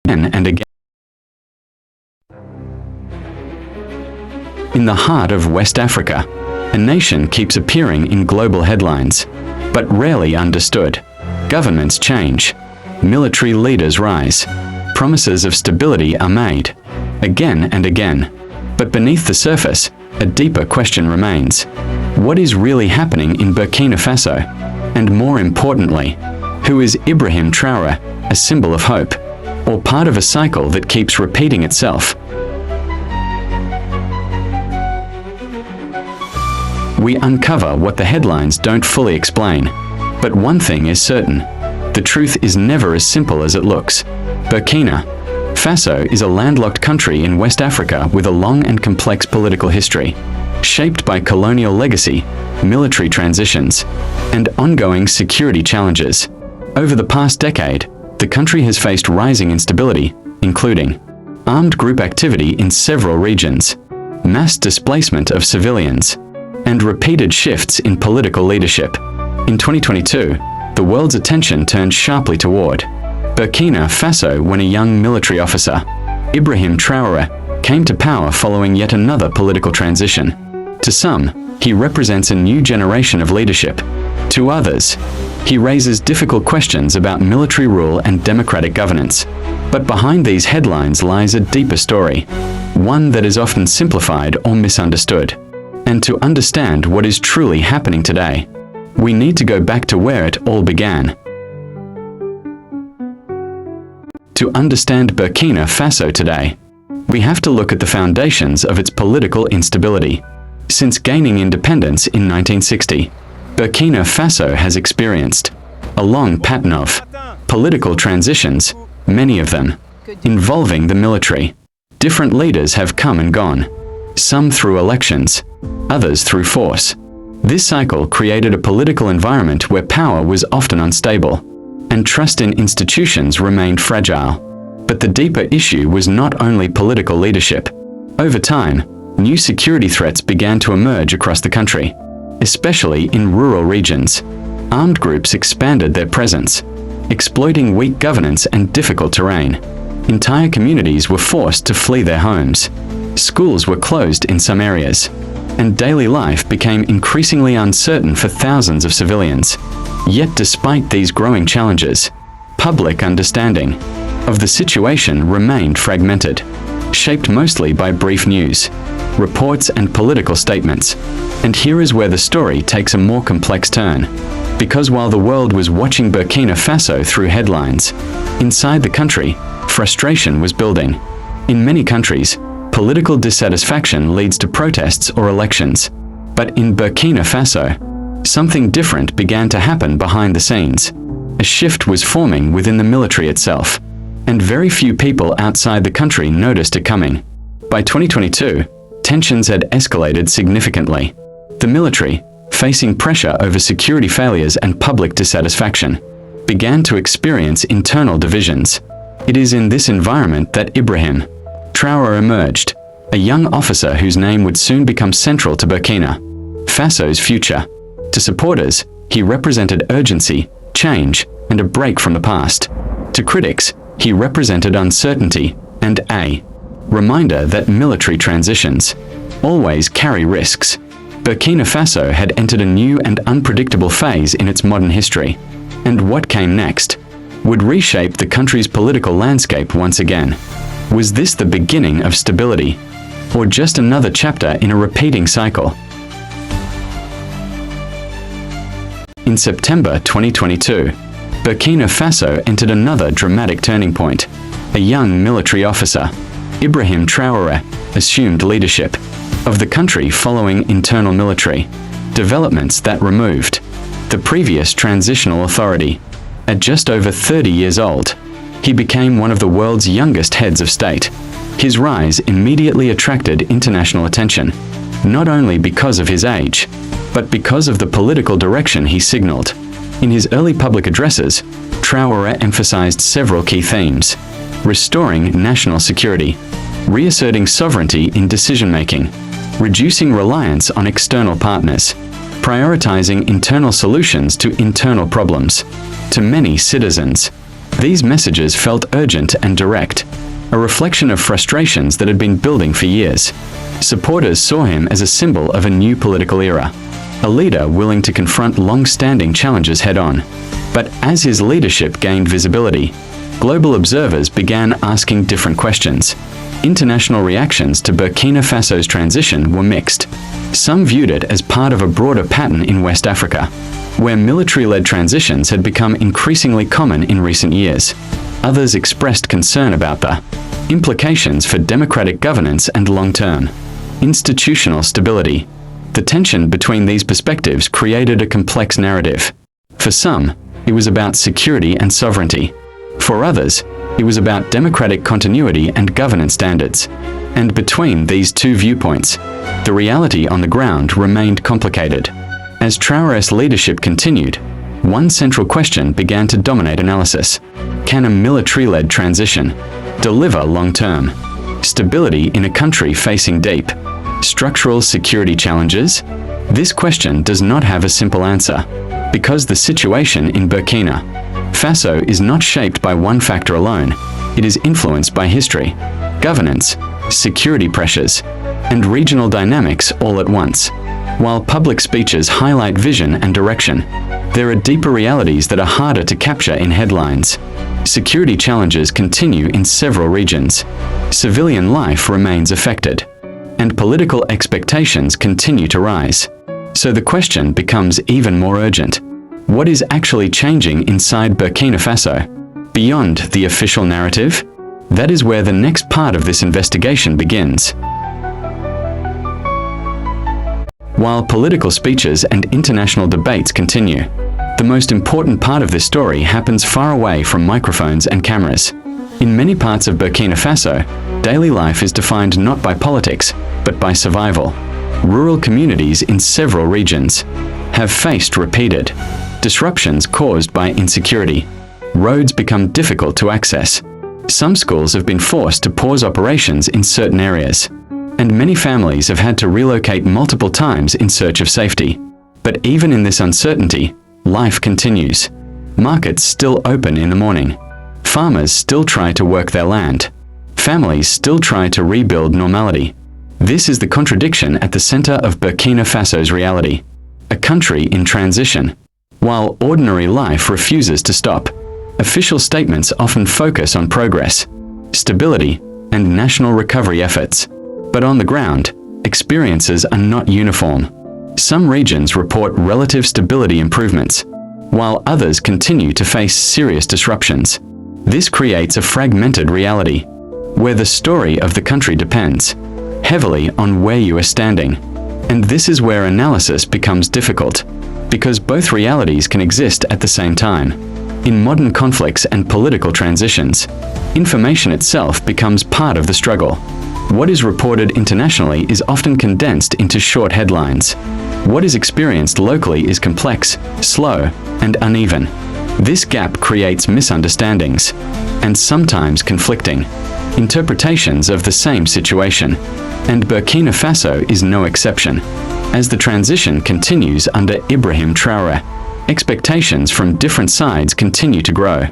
and again. In the heart of West Africa, a nation keeps appearing in global headlines, but rarely understood. Governments change, military leaders rise, promises of stability are made, again and again. But beneath the surface, a deeper question remains. What is really happening in Burkina Faso? And more importantly, who is Ibrahim Traoré, a symbol of hope, or part of a cycle that keeps repeating itself? We uncover what the headlines don't fully explain. But one thing is certain. The truth is never as simple as it looks. Burkina Faso is a landlocked country in West Africa with a long and complex political history, shaped by colonial legacy, military transitions, and ongoing security challenges. Over the past decade, the country has faced rising instability, including armed group activity in several regions, mass displacement of civilians, and repeated shifts in political leadership. In 2022, the world's attention turned sharply toward Burkina Faso when a young military officer, Ibrahim Traoré, came to power following yet another political transition. To some, he represents a new generation of leadership. To others, he raises difficult questions about military rule and democratic governance. But behind these headlines lies a deeper story, one that is often simplified or misunderstood. And to understand what is truly happening today, we need to go back to where it all began. To understand Burkina Faso today, we have to look at the foundations of its political instability. Since gaining independence in 1960, Burkina Faso has experienced a long pattern of political transitions, many of them involving the military. Different leaders have come and gone, some through elections, others through force. This cycle created a political environment where power was often unstable, and trust in institutions remained fragile. But the deeper issue was not only political leadership. Over time, new security threats began to emerge across the country, especially in rural regions. Armed groups expanded their presence, exploiting weak governance and difficult terrain. Entire communities were forced to flee their homes. Schools were closed in some areas, and daily life became increasingly uncertain for thousands of civilians. Yet despite these growing challenges, public understanding of the situation remained fragmented, shaped mostly by brief news, reports and political statements. And here is where the story takes a more complex turn. Because while the world was watching Burkina Faso through headlines, inside the country, frustration was building. In many countries, political dissatisfaction leads to protests or elections. But in Burkina Faso, something different began to happen behind the scenes. A shift was forming within the military itself, and very few people outside the country noticed it coming. By 2022, tensions had escalated significantly. The military, facing pressure over security failures and public dissatisfaction, began to experience internal divisions. It is in this environment that Ibrahim Traoré emerged, a young officer whose name would soon become central to Burkina Faso's future. To supporters, he represented urgency, change, and a break from the past. To critics, he represented uncertainty and a reminder that military transitions always carry risks. Burkina Faso had entered a new and unpredictable phase in its modern history, and what came next would reshape the country's political landscape once again. Was this the beginning of stability, or just another chapter in a repeating cycle? In September 2022, Burkina Faso entered another dramatic turning point. A young military officer, Ibrahim Traoré, assumed leadership of the country following internal military developments that removed the previous transitional authority. At just over 30 years old, he became one of the world's youngest heads of state. His rise immediately attracted international attention, not only because of his age, but because of the political direction he signaled. In his early public addresses, Traoré emphasized several key themes: restoring national security, reasserting sovereignty in decision-making, reducing reliance on external partners, prioritizing internal solutions to internal problems. To many citizens, These messages felt urgent and direct, a reflection of frustrations that had been building for years. Supporters saw him as a symbol of a new political era, a leader willing to confront long-standing challenges head-on. But as his leadership gained visibility, global observers began asking different questions. International reactions to Burkina Faso's transition were mixed. Some viewed it as part of a broader pattern in West Africa, where military-led transitions had become increasingly common in recent years. Others expressed concern about the implications for democratic governance and long-term institutional stability. The tension between these perspectives created a complex narrative. For some, it was about security and sovereignty. For others, it was about democratic continuity and governance standards. And between these two viewpoints, the reality on the ground remained complicated. As Traoré's leadership continued, one central question began to dominate analysis. Can a military-led transition deliver long-term stability in a country facing deep structural security challenges? This question does not have a simple answer, because the situation in Burkina Faso is not shaped by one factor alone. It is influenced by history, governance, security pressures, and regional dynamics all at once. While public speeches highlight vision and direction, there are deeper realities that are harder to capture in headlines. Security challenges continue in several regions. Civilian life remains affected, and political expectations continue to rise. So the question becomes even more urgent. What is actually changing inside Burkina Faso? Beyond the official narrative? That is where the next part of this investigation begins. While political speeches and international debates continue, the most important part of this story happens far away from microphones and cameras. In many parts of Burkina Faso, daily life is defined not by politics, but by survival. Rural communities in several regions have faced repeated disruptions caused by insecurity. Roads become difficult to access. Some schools have been forced to pause operations in certain areas, and many families have had to relocate multiple times in search of safety. But even in this uncertainty, life continues. Markets still open in the morning. Farmers still try to work their land. Families still try to rebuild normality. This is the contradiction at the center of Burkina Faso's reality. A country in transition. While ordinary life refuses to stop, official statements often focus on progress, stability, and national recovery efforts. But on the ground, experiences are not uniform. Some regions report relative stability improvements, while others continue to face serious disruptions. This creates a fragmented reality, where the story of the country depends heavily on where you are standing. And this is where analysis becomes difficult, because both realities can exist at the same time. In modern conflicts and political transitions, information itself becomes part of the struggle. What is reported internationally is often condensed into short headlines. What is experienced locally is complex, slow, and uneven. This gap creates misunderstandings, and sometimes conflicting interpretations of the same situation. And Burkina Faso is no exception. As the transition continues under Ibrahim Traoré, expectations from different sides continue to grow.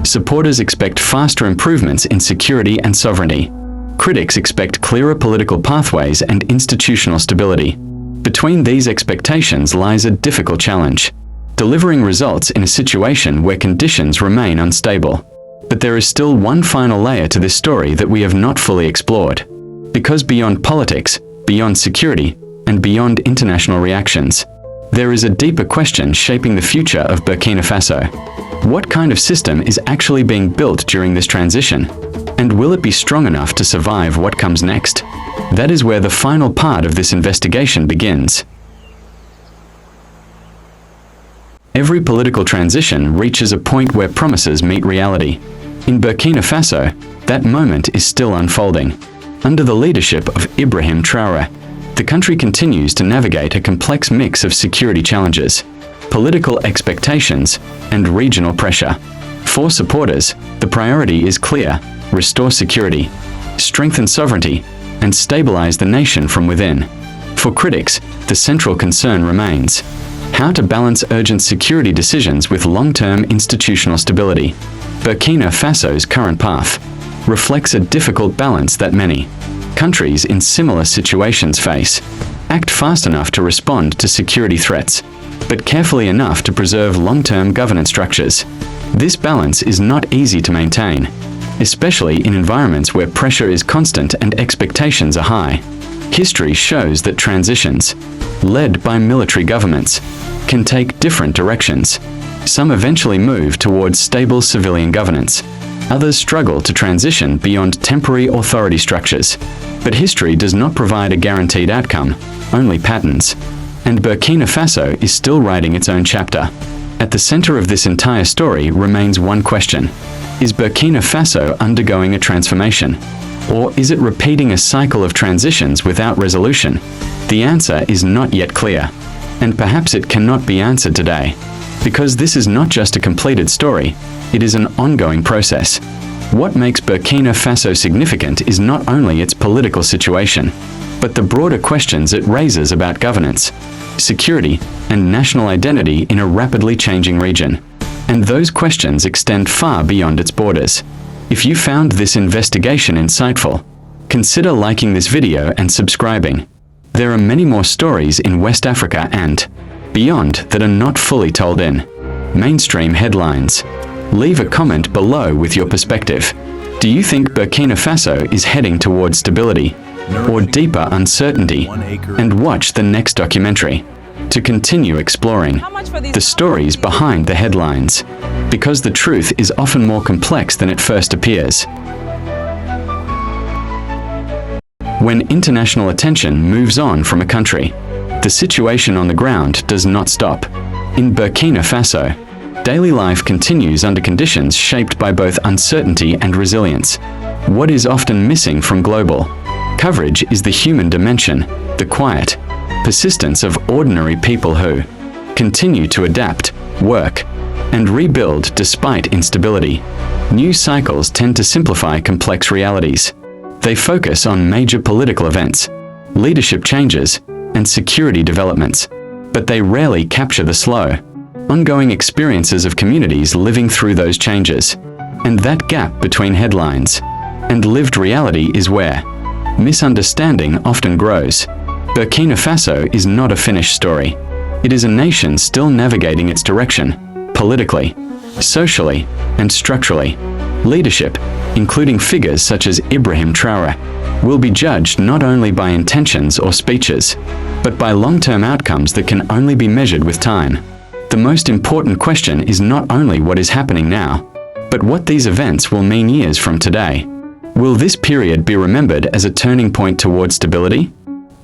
Supporters expect faster improvements in security and sovereignty. Critics expect clearer political pathways and institutional stability. Between these expectations lies a difficult challenge: delivering results in a situation where conditions remain unstable. But there is still one final layer to this story that we have not fully explored. Because beyond politics, beyond security, and beyond international reactions, there is a deeper question shaping the future of Burkina Faso. What kind of system is actually being built during this transition? And will it be strong enough to survive what comes next? That is where the final part of this investigation begins. Every political transition reaches a point where promises meet reality. In Burkina Faso, that moment is still unfolding. Under the leadership of Ibrahim Traoré, the country continues to navigate a complex mix of security challenges, political expectations, and regional pressure. For supporters, the priority is clear: restore security, strengthen sovereignty, and stabilize the nation from within. For critics, the central concern remains: How to balance urgent security decisions with long-term institutional stability. Burkina Faso's current path reflects a difficult balance that many countries in similar situations face. Act fast enough to respond to security threats, but carefully enough to preserve long-term governance structures. This balance is not easy to maintain, especially in environments where pressure is constant and expectations are high. History shows that transitions, led by military governments, can take different directions. Some eventually move towards stable civilian governance. Others struggle to transition beyond temporary authority structures. But history does not provide a guaranteed outcome, only patterns. And Burkina Faso is still writing its own chapter. At the center of this entire story remains one question. Is Burkina Faso undergoing a transformation? Or is it repeating a cycle of transitions without resolution? The answer is not yet clear. And perhaps it cannot be answered today. Because this is not just a completed story, it is an ongoing process. What makes Burkina Faso significant is not only its political situation, but the broader questions it raises about governance, security, and national identity in a rapidly changing region. And those questions extend far beyond its borders. If you found this investigation insightful, consider liking this video and subscribing. There are many more stories in West Africa and beyond that are not fully told in mainstream headlines. Leave a comment below with your perspective. Do you think Burkina Faso is heading towards stability or deeper uncertainty? And watch the next documentary to continue exploring the stories behind the headlines, because the truth is often more complex than it first appears. When international attention moves on from a country, the situation on the ground does not stop. In Burkina Faso, daily life continues under conditions shaped by both uncertainty and resilience. What is often missing from global coverage is the human dimension, the quiet persistence of ordinary people who continue to adapt, work, and rebuild despite instability. News cycles tend to simplify complex realities. They focus on major political events, leadership changes, and security developments, but they rarely capture the slow, ongoing experiences of communities living through those changes. And that gap between headlines and lived reality is where misunderstanding often grows. Burkina Faso is not a finished story. It is a nation still navigating its direction, politically, socially, and structurally. Leadership, including figures such as Ibrahim Traoré, will be judged not only by intentions or speeches, but by long-term outcomes that can only be measured with time. The most important question is not only what is happening now, but what these events will mean years from today. Will this period be remembered as a turning point towards stability?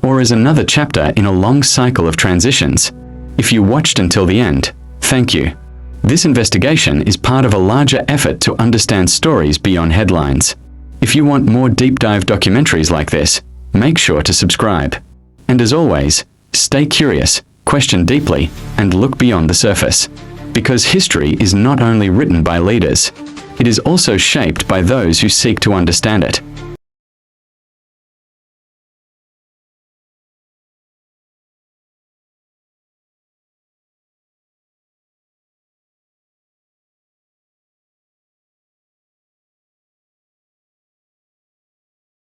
Or as another chapter in a long cycle of transitions? If you watched until the end, thank you. This investigation is part of a larger effort to understand stories beyond headlines. If you want more deep dive documentaries like this, make sure to subscribe. And as always, stay curious, question deeply, and look beyond the surface. Because history is not only written by leaders, it is also shaped by those who seek to understand it.